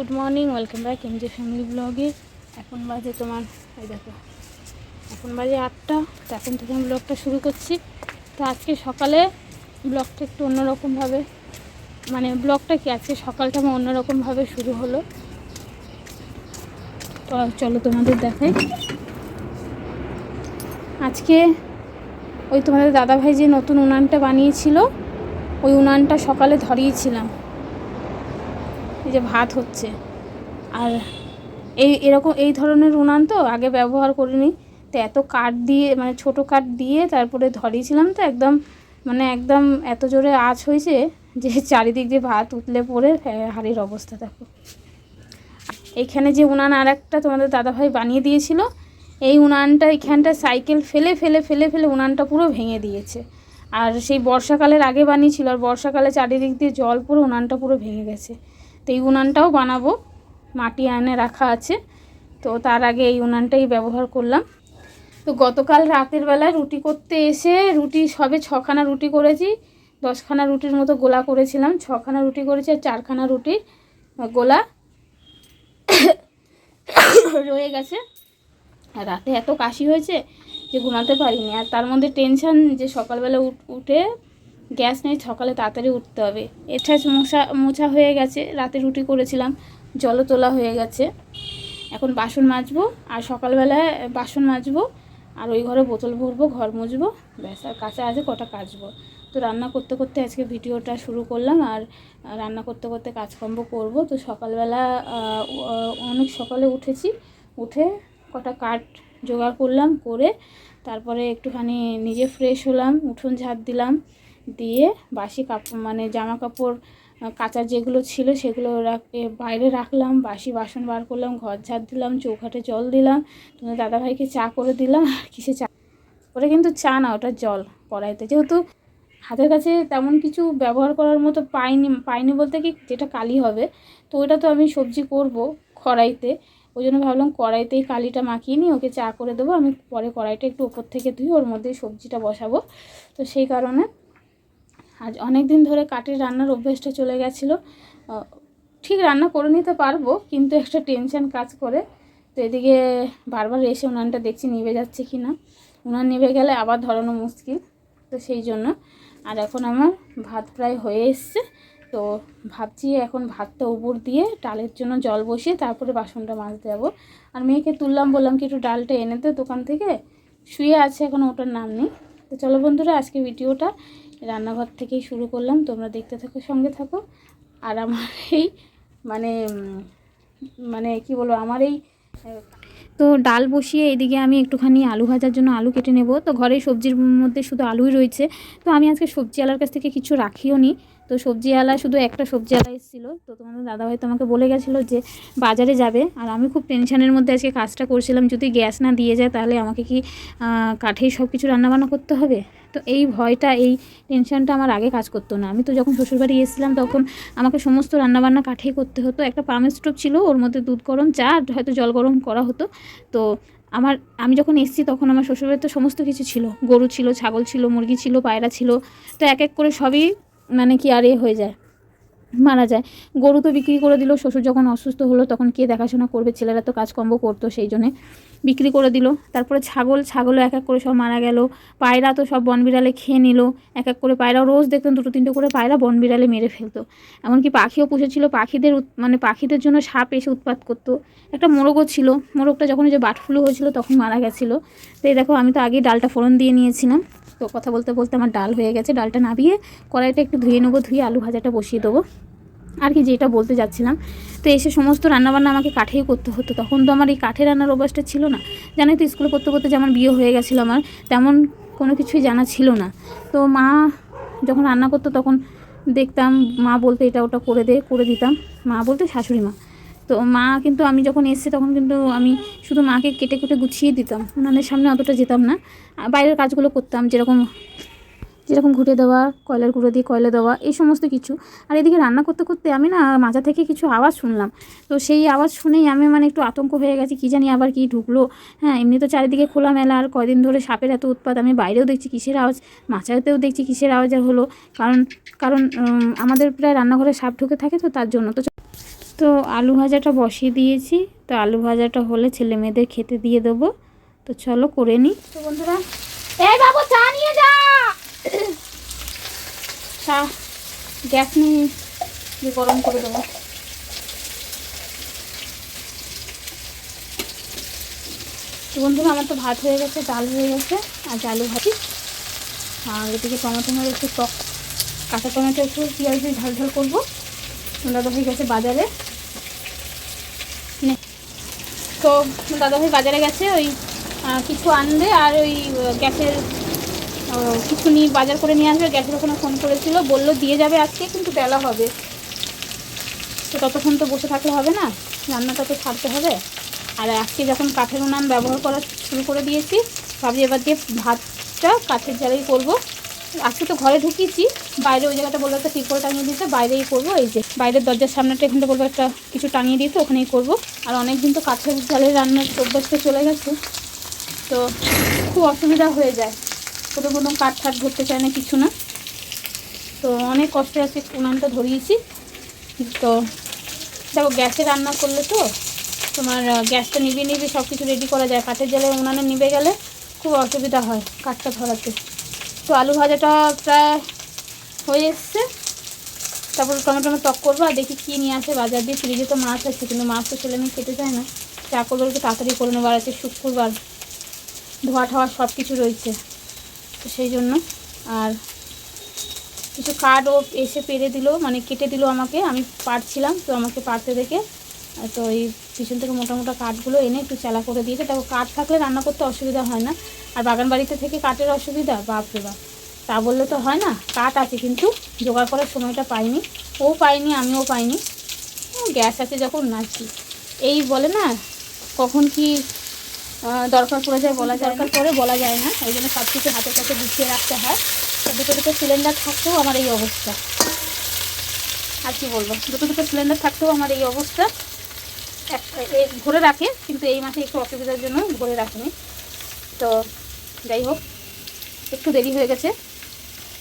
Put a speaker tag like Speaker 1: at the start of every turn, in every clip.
Speaker 1: Good morning, welcome back এমজে family ব্লগে। এখন বাজে তোমার এই দেখো, এখন বাজে 8টা। তো এখন থেকে আমি ব্লগটা শুরু করছি। তো আজকে সকালে ব্লগটা একটু অন্যরকমভাবে, মানে ব্লগটা কি আজকে সকালটা আমার অন্যরকমভাবে শুরু হলো। তো চলো তোমাদের দেখাই। আজকে ওই তোমাদের দাদাভাই যে নতুন উনানটা বানিয়েছিল, ওই উনানটা সকালে ধরিয়েছিলাম। এই যে ভাত হচ্ছে, আর এরকম এই ধরনের উনান তো আগে ব্যবহার করিনি। তো এত কাঠ দিয়ে, মানে ছোটো কাঠ দিয়ে তারপরে ধরিয়েছিলাম, তো একদম এত জোরে আঁচ হয়েছে যে চারিদিক দিয়ে ভাত উতলে পড়ে হাঁড়ির অবস্থা দেখো। এইখানে যে উনান আর একটা তোমাদের দাদাভাই বানিয়ে দিয়েছিল, এই উনানটা এখানটা সাইকেল ফেলে ফেলে ফেলে ফেলে উনানটা পুরো ভেঙে দিয়েছে। আর সেই বর্ষাকালের আগে বানিয়েছিল, আর বর্ষাকালে চারিদিক দিয়ে জল পুরো উনানটা পুরো ভেঙে গেছে। তো এই উনানটাও বানাবো, মাটি এনে রাখা আছে। তো তার আগে এই উনানটাই ব্যবহার করলাম। তো গতকাল রাতের বেলা রুটি করতে এসে রুটি সবে 6খানা রুটি করেছি। 10খানা রুটির মতো গোলা করেছিলাম, 6খানা রুটি করেছি আর 4খানা রুটির গোলা রয়ে গেছে। আর রাতে এত কাশি হয়েছে যে ঘুমাতে পারিনি। আর তার মধ্যে টেনশান যে সকালবেলা উঠে গ্যাস নেই, সকালে তাড়াতাড়ি উঠতে হবে। এটা মোছা হয়ে গেছে, রাতে রুটি করেছিলাম, জলও তোলা হয়ে গেছে। এখন বাসন মাজবো, আর সকালবেলায় বাসন মাজবো, আর ওই ঘরে বোতল ভরবো, ঘর মুছবো, ব্যাস। আর কাঁচা আছে কটা কাচবো। তো রান্না করতে করতে আজকে ভিডিওটা শুরু করলাম, আর রান্না করতে করতে কাজকর্ম করবো। তো সকালবেলা অনেক সকালে উঠেছি, উঠে কটা কাঠ জোগাড় করলাম, করে তারপরে একটুখানি নিজে ফ্রেশ হলাম, উঠোন ঝাড় দিলাম, দিয়ে বাসি কাপড় মানে জামা কাপড় কাচার যেগুলো ছিল সেগুলো বাইরে রাখলাম, বাসি বাসন বার করলাম, ঘর ঝাড় দিলাম, চৌকাঠে জল দিলাম, তোমার দাদাভাইকে চা করে দিলাম। আর কিসে চা ওটা কিন্তু চা না, ওটা জল কড়াইতে, যেহেতু হাতের কাছে তেমন কিছু ব্যবহার করার মতো পাইনি বলতে কি, যেটা কালি হবে। তো ওটা তো আমি সবজি করব কড়াইতে, ওই জন্য ভাবলাম কড়াইতেই কালিটা মাখিয়ে নিই, ওকে চা করে দেবো। আমি পরে কড়াইটা একটু ওপর থেকে ধুই, ওর মধ্যেই সবজিটা বসাবো। তো সেই কারণে আজ অনেক দিন ধরে কাঠের রান্নার অভ্যেসটা চলে গেছিলো। ঠিক রান্না করে নিতে পারবো, কিন্তু একটা টেনশান কাজ করে। তো এদিকে বারবার এসে উনানটা দেখছি নিভে যাচ্ছে কি না, উনান নিভে গেলে আবার ধরানো মুশকিল। তো সেই জন্য আর এখন আমার ভাত প্রায় হয়ে এসছে। তো ভাবছি এখন ভাতটা উপর দিয়ে ডালের জন্য জল বসিয়ে তারপরে বাসনটা মাজতে যাবো। আর মেয়েকে তুললাম, বললাম কি একটু ডালটা এনে দে দোকান থেকে, শুয়ে আছে এখন, ওটার নাম নেই। তো চলো বন্ধুরা, আজকে ভিডিওটা রান্নাঘর থেকেই শুরু করলাম, তোমরা দেখতে থাকো, সঙ্গে থাকো। আর আমার এই মানে মানে কি বলবো, আমার এই তো ডাল বসিয়ে এদিকে আমি একটুখানি আলু ভাজার জন্য আলু কেটে নেব। তো ঘরে সবজির মধ্যে শুধু আলুই রয়েছে। তো আমি আজকে সবজিওয়ালার কাছ থেকে কিছু রাখিও নি। তো সবজিওয়ালা শুধু একটা সবজিওয়ালা এসেছিলো। তো তোমাদের দাদাভাই তো আমাকে বলে গেছিলো যে বাজারে যাবে, আর আমি খুব টেনশানের মধ্যে আজকে কাজটা করছিলাম, যদি গ্যাস না দিয়ে যায় তাহলে আমাকে কি কাঠেই সব কিছু রান্নাবান্না করতে হবে। তো এই ভয়টা, এই টেনশানটা আমার আগে কাজ করতো না। আমি তো যখন শ্বশুরবাড়ি এসেছিলাম তখন আমাকে সমস্ত রান্নাবান্না কাঠেই করতে হতো। একটা পামের স্টোভ ছিল, ওর মধ্যে দুধ গরম, চা, হয়তো জল গরম করা হতো। তো আমি যখন এসেছি তখন আমার শ্বশুরবাড়িতে সমস্ত কিছু ছিল, গরু ছিল, ছাগল ছিল, মুরগি ছিল, পায়রা ছিল। তো এক এক করে সবই মানে কি আর হয়ে যায়, মারা যায়। গরু তো বিক্রি করে দিল, শ্বশুর যখন অসুস্থ হলো তখন কে দেখাশোনা করবে, ছেলেরা তো কাজকর্ম করতো, সেই জন্যে বিক্রি করে দিল। তারপরে ছাগলও এক এক করে সব মারা গেল। পায়রা তো সব বনবিড়ালে খেয়ে নিল, এক এক করে পায়রা, রোজ দেখতাম 2-3টে করে পায়রা বনবিড়ালে মেরে ফেলতো। এমনকি পাখিও পুষেছিল, পাখিদের জন্য সাপ এসে উৎপাত করতো। একটা মোরগও ছিল, মোরগটা যখন যে বার্ড ফ্লু হয়েছিল তখন মারা গেছিলো। তো এই দেখো, আমি তো আগেই ডালটা ফোড়ন দিয়ে নিয়েছিলাম। তো কথা বলতে বলতে আমার ডাল হয়ে গেছে, ডালটা নাবিয়ে কড়াইটা একটু ধুয়ে নেবো, ধুয়ে আলু ভাজাটা বসিয়ে দেবো। আর কি, যেটা বলতে যাচ্ছিলাম, তো এসে সমস্ত রান্নাবান্না আমাকে কাঠেই করতে হতো। তখন তো আমার এই কাঠে রান্নার অভ্যাসটা ছিল না। জানোই তো, স্কুলে পড়তে পড়তে যেমন বিয়ে হয়ে গেছিলো, আমার তেমন কোনো কিছুই জানা ছিল না। তো মা যখন রান্না করতো তখন দেখতাম মা বলতে এটা ওটা করে দিতাম। মা বলতে শাশুড়ি মা। তো মা কিন্তু, আমি যখন এসেছি তখন কিন্তু আমি শুধু মাকে কেটে কেটে গুছিয়ে দিতাম, ওনাদের সামনে অতটা যেতাম না। বাইরের কাজগুলো করতাম, যেরকম ঘুটে দেওয়া, কয়লার গুঁড়ো দিয়ে কয়লা দেওয়া, এই সমস্ত কিছু। আর এদিকে রান্না করতে করতে আমি না মাঝা থেকে কিছু আওয়াজ শুনলাম। তো সেই আওয়াজ শুনেই আমি একটু আতঙ্ক হয়ে গেছি, কী জানি আবার কি ঢুকলো। হ্যাঁ, এমনি তো চারিদিকে খোলামেলা, আর কয়দিন ধরে সাপের এত উৎপাত, আমি বাইরেও দেখছি কিসের আওয়াজ, মাচাতেও দেখছি কিসের আওয়াজ হলো। কারণ আমাদের প্রায় রান্নাঘরে সাপ ঢুকে থাকে, তো তার জন্য। তো আলু ভাজাটা বসিয়ে দিয়েছি। তো আলু ভাজাটা হলে ছেলে মেয়েদের খেতে দিয়ে দেবো। তো চলো করে নিই। তো বন্ধুরা, এই বাবু চা নিয়ে যা। চা গ্যাস নিয়ে গরম করে দেবো। তো বন্ধুরা, আমার তো ভাত হয়ে গেছে, ডাল হয়ে গেছে, আর আলু ভাজি। আর এদিকে টমেটো একটু টক, কাঁচা টমেটো একটু পেঁয়াজ দিয়ে ঝাল ঝাল করবো। দাদাভাই গেছে বাজারে। তো দাদাভাই বাজারে গেছে, ওই কিছু আনবে আর ওই গ্যাসের কিছু নিয়ে বাজার করে নিয়ে আসবে। গ্যাসের ওখানে ফোন করেছিল, বললো দিয়ে যাবে আজকে, কিন্তু বেলা হবে। তো ততক্ষণ তো বসে থাকলে হবে না, রান্নাটা তো ছাড়তে হবে। আর আজকে যখন কাঠের উনান ব্যবহার করা শুরু করে দিয়েছি, ভাবছি এবার দিয়ে ভাতটা কাঠের জালেই করবো। আজকে তো ঘরে ঢুকিয়েছি, বাইরে ওই জায়গাটা বলবো একটা তিরপল টাঙিয়ে দিতে, বাইরেই করবো। এই যে বাইরের দরজার সামনেটা এখানটা বলবো একটা কিছু টাঙিয়ে দিতে, ওখানেই করবো। আর অনেক দিন তো কাঠের জালে রান্নার অভ্যাসটা চলে গেছে, তো খুব অসুবিধা হয়ে যায়। প্রথম কাঠ ঠাট ধরতে চায় না, কিছু না। তো অনেক কষ্টে আজকে উনানটা ধরিয়েছি। তো দেখো, গ্যাসে রান্না করলে তো তোমার গ্যাসটা নিভিয়ে সব কিছু রেডি করা যায়। কাঠের জালে উনানে নিভে গেলে খুব অসুবিধা হয় কাঠটা ধরাতে। তো আলু ভাজাটা প্রায় হয়ে এসছে। তারপর টমেটো টক করবো। আর দেখি কী নিয়ে আসে বাজার দিয়ে। ফ্রিজে তো মাছ আছে, কিন্তু মাছ তো ছেলে মেয়ে খেতে চায় না। চা করবো একটু তাড়াতাড়ি করে নেবো। আর আছে শুক্রবার, ধোয়া ঠাওয়া সব কিছু রয়েছে, তো সেই জন্য। আর কিছু কাঠও এসে পেরে দিল, মানে কেটে দিল আমাকে। আমি পারছিলাম, তো আমাকে পারতে দেখে তো এই পিছন থেকে মোটা মোটা কাঠগুলো এনে একটু চালা করে দিয়েছে। তারপর কাঠ থাকলে রান্না করতে অসুবিধা হয় না। আর বাগান বাড়িতে থেকে কাঠের অসুবিধা, বাপরে বাপ, তা বললে তো হয় না। কাঠ আছে, কিন্তু জোগাড় করার সময়টা পাইনি, ও পাইনি, আমিও পাইনি। গ্যাস আছে যখন নাকি, এই বলে না কখন কি দরকার পড়ে যায় বলা যায়, দরকার পড়ে বলা যায় না। ওই জন্য সব কিছু হাতের কাছে গুছিয়ে রাখতে হয়। তো দুটো দুটো সিলিন্ডার থাকতেও আমার এই অবস্থা। আর কি বলবো, দুটো দুটো সিলিন্ডার থাকতেও আমার এই অবস্থা। ভরে রাখে, কিন্তু এই মাসে একটু অসুবিধার জন্য ভরে রাখিনি। তো যাই হোক, একটু দেরি হয়ে গেছে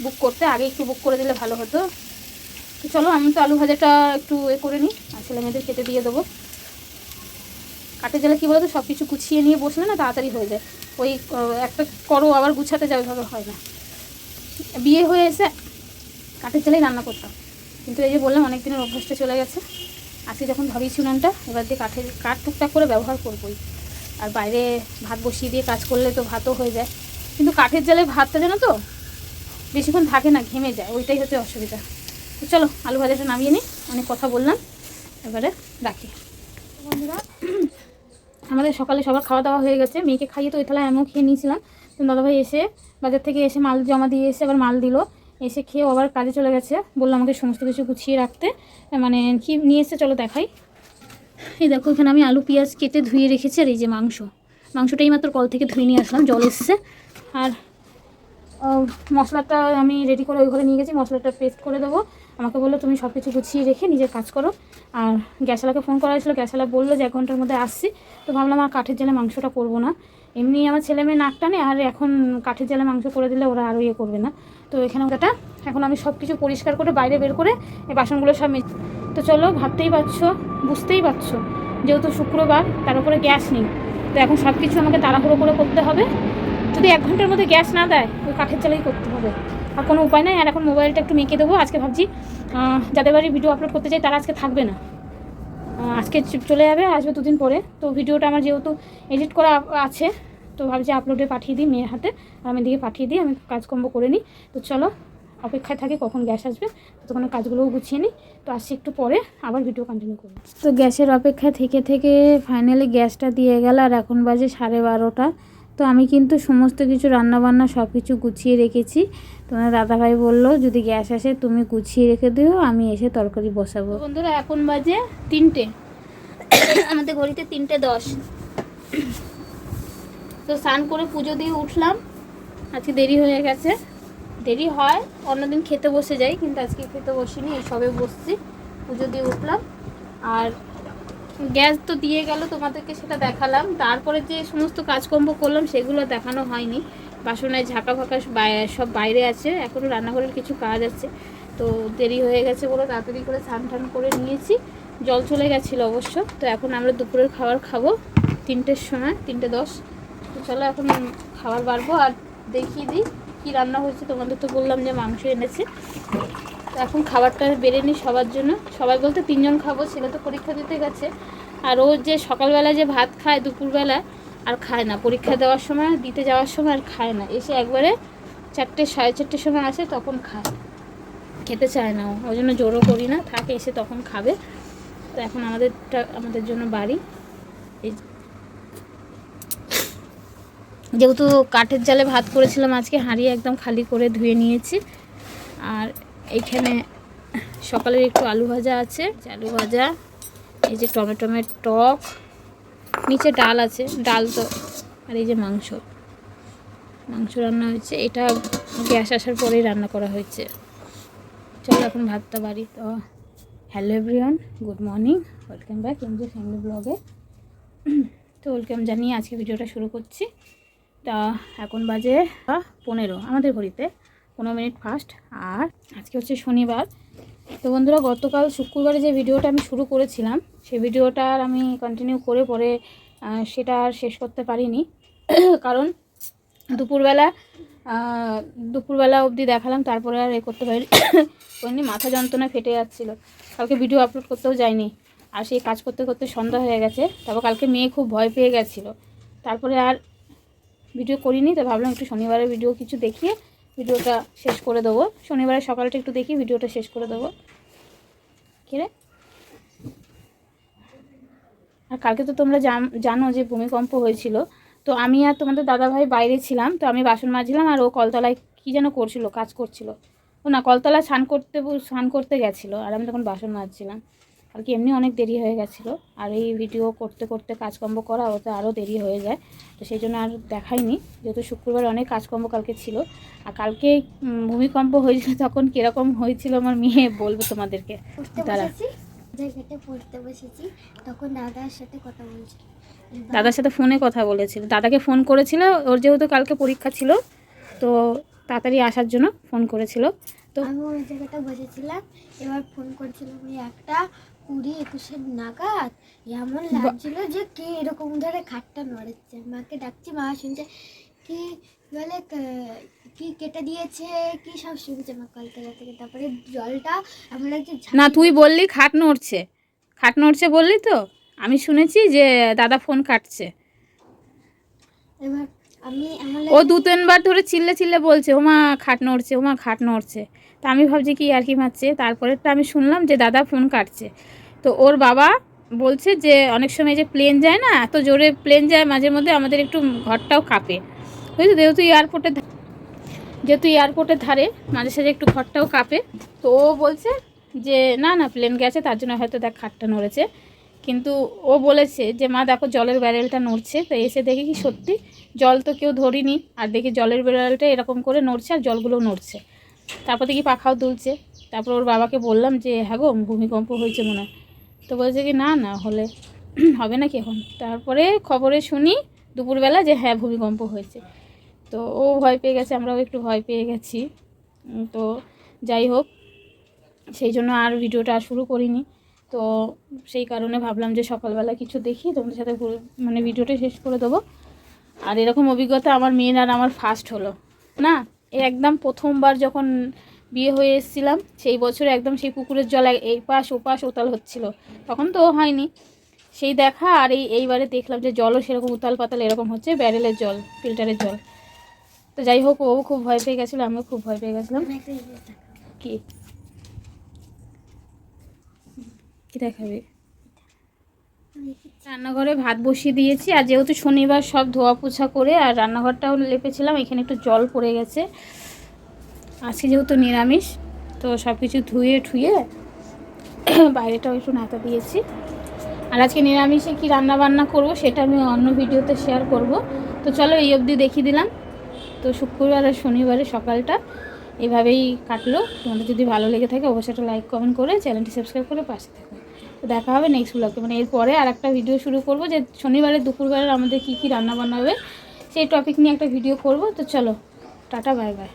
Speaker 1: বুক করতে। আগে একটু বুক করে দিলে ভালো হতো। তো চলো, আমি তো আলু ভাজাটা একটু করে নিই, আর ছেলে মেয়েদের খেতে দিয়ে দেবো। কাঠের জালে কী বলতো, সব কিছু গুছিয়ে নিয়ে বসলে না তাড়াতাড়ি হয়ে যায়। ওই একটা করো আবার গুছাতে যাও, এভাবে হয় না। বিয়ে হয়ে এসে কাঠের জালেই রান্না করতাম, কিন্তু এই যে বললাম অনেক দিনের অভ্যাসটা চলে গেছে। আজকে যখন ভাবিয়েছি উনানটা, এবার দিয়ে কাঠ টুকটাক করে ব্যবহার করবোই। আর বাইরে ভাত বসিয়ে দিয়ে কাজ করলে তো ভাতও হয়ে যায়, কিন্তু কাঠের জালে ভাতটা যেন তো বেশিক্ষণ থাকে না, ঘেমে যায়, ওইটাই হচ্ছে অসুবিধা। তো চলো আলু ভাজাটা নামিয়ে নিই, অনেক কথা বললাম, এবারে রাখি। বন্ধুরা, আমাদের সকালে সবার খাওয়া দাওয়া হয়ে গেছে। মেয়েকে খাইয়ে তো ওই থালায় আমিও খেয়ে নিয়েছিলাম। তো দাদাভাই এসে বাজার থেকে এসে মাল জমা দিয়ে এসে আবার মাল দিল, এসে খেয়ে আবার কাজে চলে গেছে। বললো আমাকে সমস্ত কিছু গুছিয়ে রাখতে। মানে কি নিয়ে এসে চলো দেখাই। এই দেখো, এখানে আমি আলু পেঁয়াজ কেটে ধুয়ে রেখেছি। আর এই যে মাংসটাই মাত্র কল থেকে ধুয়ে নিয়ে আসলাম, জল এসছে। আর মশলাটা আমি রেডি করে ওই ঘরে নিয়ে গেছি, মশলাটা পেস্ট করে দেবো। আমাকে বললো তুমি সব কিছু গুছিয়ে রেখে নিজের কাজ করো। আর গ্যাসওয়ালাকে ফোন করা হয়েছিলো, গ্যাসওয়ালা বললো যে 1 ঘন্টার মধ্যে আসছি। তো ভাবলাম আর কাঠের জালে মাংসটা করবো না, এমনি আমার ছেলে মেয়ে নাক টানে, আর এখন কাঠের জালে মাংস করে দিলে ওরা আরও ইয়ে করবে না। তো এখানে ওটা এখন আমি সব কিছু পরিষ্কার করে বাইরে বের করে এই বাসনগুলো সব। তো চলো, ভাবতেই পারছো, বুঝতেই পারছো, যেহেতু শুক্রবার, তার উপরে গ্যাস নেই। তো এখন সব কিছু আমাকে তাড়াহুড়ো করে করতে হবে। যদি 1 ঘন্টার মধ্যে গ্যাস না দেয়, ওই কাঠের জালেই করতে হবে, আর কোনো উপায় নেই। আর এখন মোবাইলটা একটু মেকে দেবো। আজকে ভাবছি যাদের বাড়ি ভিডিও আপলোড করতে চাই তারা আজকে থাকবে না, আজকে চলে যাবে, আসবে 2 দিন পরে। তো ভিডিওটা আমার যেহেতু এডিট করা আছে, তো ভাবছি আপলোডে পাঠিয়ে দিই মেয়ের হাতে, আর আমি দিকে পাঠিয়ে দিই, আমি কাজকর্ম করে নিই। তো চলো, অপেক্ষায় থাকি কখন গ্যাস আসবে, ততক্ষণ কাজগুলোও গুছিয়ে নিই। তো আসছি একটু পরে, আবার ভিডিও কন্টিনিউ করব। তো গ্যাসের অপেক্ষায় থেকে থেকে ফাইনালি গ্যাসটা দিয়ে গেল, আর এখন বাজে 12:30। তো আমি কিন্তু সমস্ত কিছু রান্নাবান্না সব কিছু গুছিয়ে রেখেছি। তোমার দাদাভাই বললো যদি গ্যাস আসে তুমি গুছিয়ে রেখে দিও, আমি এসে তরকারি বসাবো। বন্ধুরা, এখন বাজে 3টে, আমাদের ঘড়িতে 3:10। তো স্নান করে পুজো দিয়ে উঠলাম। আজকে দেরি হয়ে গেছে, দেরি হয় অন্যদিন খেতে বসে যাই, কিন্তু আজকে খেতে বসিনি, এই সবে বসছি, পুজো দিয়ে উঠলাম। আর গ্যাস তো দিয়ে গেল, তোমাদেরকে সেটা দেখালাম। তারপরে যে সমস্ত কাজকর্ম করলাম সেগুলো দেখানো হয়নি। বাসনের ঝাঁকা ফাঁকা সব বাইরে আছে, এখনও রান্নাঘরের কিছু কাজ আছে। তো দেরি হয়ে গেছে বলে তাড়াতাড়ি করে স্নান টান করে নিয়েছি। জল চলে গেছিলো অবশ্য। তো এখন আমরা দুপুরের খাবার খাবো 3টের সময়, 3:10। তো চলো এখন খাবার বাড়বো আর দেখিয়ে দিই কী রান্না হয়েছে। তোমাদের তো বললাম যে মাংস এনেছে। তো এখন খাবারটা বেড়ে নিই সবার জন্য। সবাই বলতে 3 জন খাবো, ছেলে তো পরীক্ষা দিতে গেছে। আর ও যে সকালবেলা যে ভাত খায় দুপুরবেলা আর খায় না, পরীক্ষা দেওয়ার সময় দিতে যাওয়ার সময় আর খায় না, এসে একবারে 4টে 4:30 সময় আসে তখন খায়, খেতে চায় না। ওই জন্য জোরও করি না, থাকে এসে তখন খাবে। তো এখন আমাদের জন্য বাড়ি এই যেহেতু কাঠের জালে ভাত করেছিলাম আজকে, হাঁড়ি একদম খালি করে ধুয়ে নিয়েছি। আর এইখানে সকালের একটু আলু ভাজা আছে, আলু ভাজা, এই যে টমেটোমের টক, নিচে ডাল আছে, ডাল তো, আর এই যে মাংস রান্না হয়েছে। এটা গ্যাস আসার পরেই রান্না করা হয়েছে। চলো এখন ভাতটা বাড়ি। তো hello everyone, good morning, welcome back এমজে family ব্লগে। তো ওয়েলকাম জানিয়ে আজকে ভিডিওটা শুরু করছি। তা এখন বাজে 15, আমাদের ঘড়িতে 15 মিনিট ফাস্ট। আর আজকে হচ্ছে শনিবার। তো বন্ধুরা, গতকাল শুক্রবারে যে ভিডিওটা আমি শুরু করেছিলাম সেই ভিডিওটা আর আমি কন্টিনিউ করে পরে সেটা আর শেষ করতে পারিনি। কারণ দুপুরবেলা অবধি দেখালাম, তারপরে আর করতে পারিনি। মাথা যন্ত্রণা ফেটে যাচ্ছিলো, কালকে ভিডিও আপলোড করতেও যাইনি। আর সেই কাজ করতে করতে সন্ধ্যা হয়ে গেছে। তারপর কালকে মেয়ে খুব ভয় পেয়ে গেছিলো, তারপরে আর ভিডিও করিনি। তো ভাবলাম একটু শনিবারের ভিডিও কিছু দেখিয়ে ভিডিওটা শেষ করে দেবো। শনিবারের সকালটা একটু দেখি ভিডিওটা শেষ করে দেবো। কিরে, আর কালকে তো তোমরা জানো যে ভূমিকম্প হয়েছিল। তো আমি আর তোমাদের দাদাভাই বাইরে ছিলাম। তো আমি বাসন মাজছিলাম আর ও কলতলায় কী যেন করছিল, কাজ করছিল। ও না, কলতলায় স্নান করতে গেছিলো আর আমি তখন বাসন মাজছিলাম। কালকে এমনি অনেক দেরি হয়ে গেছিলো। আর এই ভিডিও করতে করতে কাজকর্ম করা ওতে আরও দেরি হয়ে যায়। তো সেই জন্য আর দেখাইনি, যেহেতু শুক্রবার অনেক কাজকর্ম কালকে ছিল। আর কালকে ভূমিকম্প হয়েছিল, তখন কীরকম হয়েছিল আমার মেয়ে বলবে তোমাদেরকে। তারা
Speaker 2: পড়তে বসেছি, তখন দাদার সাথে কথা বলছি,
Speaker 1: দাদার সাথে ফোনে কথা বলেছিল, দাদাকে ফোন করেছিল। ওর যেহেতু কালকে পরীক্ষা ছিল তো তাড়াতাড়ি আসার জন্য ফোন করেছিল। তো
Speaker 2: আমি ওই জায়গাটা বসেছিলাম, এবার ফোন করছিলাম ওই 1:20-21 নাগাদ। এমন লাগছিল যে কে এরকম ধরে খাটটা নড়াচ্ছে। মাকে ডাকছি, মা শুনছে, কি বলে কি কেটে দিয়েছে, কি সব শুনছে মা কলতলা থেকে। তারপরে জলটা এমন লাগছে।
Speaker 1: না, তুই বললি খাট নড়ছে বললি তো, আমি শুনেছি যে দাদা ফোন কাটছে।
Speaker 2: এবার
Speaker 1: ও 2-3 বার ধরে চিল্লে বলছে, ওমা খাট নড়ছে। তা আমি ভাবছি কি আর কি মারছে। তারপরেরটা আমি শুনলাম যে দাদা ফোন কাটছে। তো ওর বাবা বলছে যে অনেক সময় যে প্লেন যায় না, এত জোরে প্লেন যায় মাঝে মধ্যে, আমাদের একটু ঘরটাও কাঁপে, বুঝলি, যেহেতু এয়ারপোর্টের ধারে মাঝে সাঝে একটু ঘরটাও কাঁপে। তো ও বলছে যে না প্লেন গেছে, তার জন্য হয়তো দেখ খাটটা নড়েছে। কিন্তু ও বলেছে যে মা দেখো জলের ব্যারেলটা নড়ছে। তো এসে দেখি কি সত্যি জল তো কেউ ধরিনি, আর দেখি জলের ব্যারেলটা এরকম করে নড়ছে আর জলগুলোও নড়ছে। তারপর দেখি পাখাও দুলছে। তারপর ওর বাবাকে বললাম যে হ্যাঁ গো, ভূমিকম্প হয়েছে মনে হয়। তো বলছে কি না হলে হবে নাকি এখন। তারপরে খবরে শুনি দুপুরবেলা যে হ্যাঁ ভূমিকম্প হয়েছে। তো ও ভয় পেয়ে গেছে, আমরাও একটু ভয় পেয়ে গেছি। তো যাই হোক, সেই জন্য আর ভিডিওটা আর শুরু করিনি। তো সেই কারণে ভাবলাম যে সকালবেলা কিছু দেখি তোমাদের সাথে মানে ভিডিওটা শেষ করে দেবো। আর এরকম অভিজ্ঞতা আমার মেয়ের আর আমার ফার্স্ট হলো না। একদম প্রথমবার যখন বিয়ে হয়ে এসেছিলাম সেই বছরে একদম সেই পুকুরের জল এই পাশ ওপাশ ওতাল হচ্ছিল, তখন তো হয়নি সেই দেখা। আর এইবারে দেখলাম যে জলও সেরকম উতাল পাতাল এরকম হচ্ছে, ব্যারেলের জল, ফিল্টারের জল। তো যাই হোক, ও খুব ভয় পেয়ে গেছিলো, আমিও খুব ভয় পেয়ে গেছিলাম। কি কি দেখাবে? রান্নাঘরে ভাত বসিয়ে দিয়েছি। আর যেহেতু শনিবার সব ধোয়া পোছা করে আর রান্নাঘরটাও লেপেছিলাম, এখানে একটু জল পড়ে গেছে। আজকে যেহেতু নিরামিষ, তো সব কিছু ধুয়ে ঠুয়ে বাইরেটাও একটু নাতা দিয়েছি। আর আজকে নিরামিষে কি রান্না বান্না করব সেটা আমি অন্য ভিডিওতে শেয়ার করব। তো চলো এই অবধি দেখিয়ে দিলাম। তো শুক্রবার আর শনিবারে সকালটা এভাবেই কাটলো। তোমাদের যদি ভালো লেগে থাকে অবশ্যই একটা লাইক কমেন্ট করে চ্যানেলটি সাবস্ক্রাইব করে পাশে থাকো। তো দেখা হবে নেক্সট ব্লগে, মানে এরপরে আর একটা ভিডিও শুরু করব যে শনিবারে দুপুরবেলার আমাদের কী রান্না বান্না হবে সেই টপিক নিয়ে একটা ভিডিও করব। তো চলো, টাটা, বাই বাই।